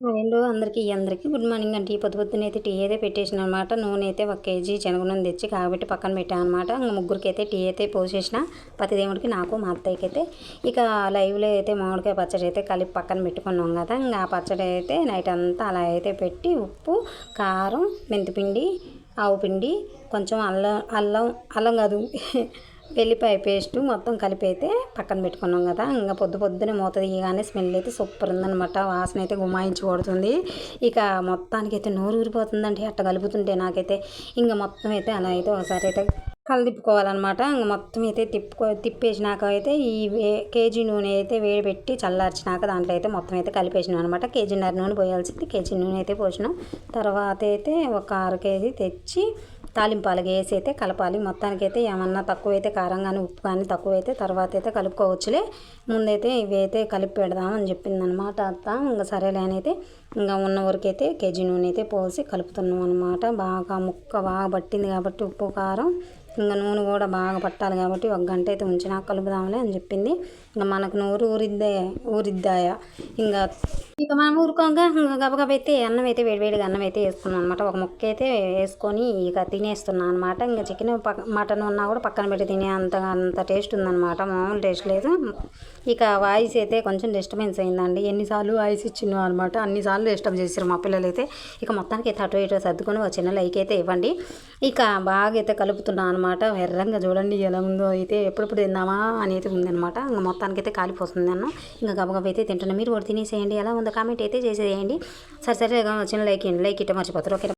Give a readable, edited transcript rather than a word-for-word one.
ఏంటో అందరికీ good morning అండి. పొద్దునైతే టీ అయితే పెట్టేసాననమాట. నూనె అయితే 1 కేజీ శనగ నూనె తెచ్చి కాగబెట్టి పక్కన పెట్టాననమాట. ఇంక ముగ్గురికైతే టీ అయితే పోసేసిన. పతిదేవుడికి, నాకు, మా అత్తయ్యకైతే. ఇక లైవ్‌లో అయితే మామిడికాయ పచ్చడి అయితే కలిపి పక్కన పెట్టుకున్నాం కదా! ఇంక ఆ పచ్చడి అయితే నైట్ అంతా అలా అయితే పెట్టి ఉప్పు, కారం, మెంతిపిండి, ఆవు పిండి, కొంచెం అల్లం కాదు వెల్లిపాయ పేస్టు మొత్తం కలిపి అయితే పక్కన పెట్టుకున్నాం కదా! ఇంక పొద్దున్నే మూత తీయగానే స్మెల్ అయితే సూపర్ ఉందనమాట. వాసన అయితే గుమాయించి కొడుతుంది. ఇక మొత్తానికైతే నోరు ఊరిపోతుందండి అట్ట కలుపుతుంటే నాకైతే. ఇంక మొత్తం అయితే అలా అయితే ఒకసారి అయితే కలదిప్పుకోవాలన్నమాట. ఇంక మొత్తం అయితే తిప్పేసినాక అయితే కేజీ నూనె అయితే వేడిపెట్టి చల్లార్చినాక దాంట్లో అయితే మొత్తం అయితే కలిపేసినాం అనమాట. కేజీన్నర నూనె పోయాల్సింది కేజీ నూనె అయితే పోసినాం. తర్వాత అయితే ఒక 1/2 కేజీ తెచ్చి తాలింపాలకి వేసి అయితే కలపాలి. మొత్తానికైతే ఏమన్నా తక్కువైతే కారం కానీ ఉప్పు కానీ తక్కువైతే తర్వాత అయితే కలుపుకోవచ్చులే, ముందైతే ఇవి అయితే కలిపి పెడదామని చెప్పిందనమాట అత్త. ఇంకా సరేలే అని అయితే ఇంకా ఉన్న వరకైతే కేజీ నూనె అయితే పోసి కలుపుతున్నాం అనమాట. ముక్క బాగా పట్టింది కాబట్టి ఉప్పు కారం ఇంకా నూనె కూడా బాగా పట్టాలి కాబట్టి 1 గంట అయితే ఉంచినా కలుపుదాంలే అని చెప్పింది. ఇంకా మనకు నోరు ఊరిద్దాయా ఇంకా మనం ఊరుకోగా ఇంకా గబగబా అయితే అన్నం అయితే వేడివేడిగా అన్నం అయితే వేసుకున్నాం అనమాట. ఒక ముక్క అయితే వేసుకొని ఇక తినేస్తున్నాను అనమాట. ఇంకా చికెన్ మటన్ ఉన్నా కూడా పక్కన పెట్టి తినే అంత టేస్ట్ ఉందన్నమాట. మామూలు టేస్ట్ లేదు. ఇక వాయిస్ అయితే కొంచెం డిస్టర్బెన్స్ అయిందండి. ఎన్నిసార్లు వాయిస్ ఇచ్చినాం అనమాట, అన్నిసార్లు డిస్టర్బ్ చేశారు మా పిల్లలు అయితే. ఇక మొత్తానికి అయితే అటు ఇటు సర్దుకొని ఒక చిన్న లైక్ అయితే ఇవ్వండి. ఇక బాగా అయితే కలుపుతున్నాను అనమాట. ఎర్రంగా చూడండి ఎలా ఉందో అయితే, ఎప్పుడెప్పుడు తిందామా అని అయితే ఉందనమాట. ఇంకా మొత్తానికి అయితే కాలిపోతుంది అన్న. ఇంకా గబగబా అయితే తింటున్నాను. మీరు కూడా తినేసేయండి, ఎలా ఉందో కామెంట్ అయితే చేసేయండి. సరే చిన్న లైక్ ఇవ్వండి, లైక్ ఇట్ట మర్చిపోతారు. ఓకే.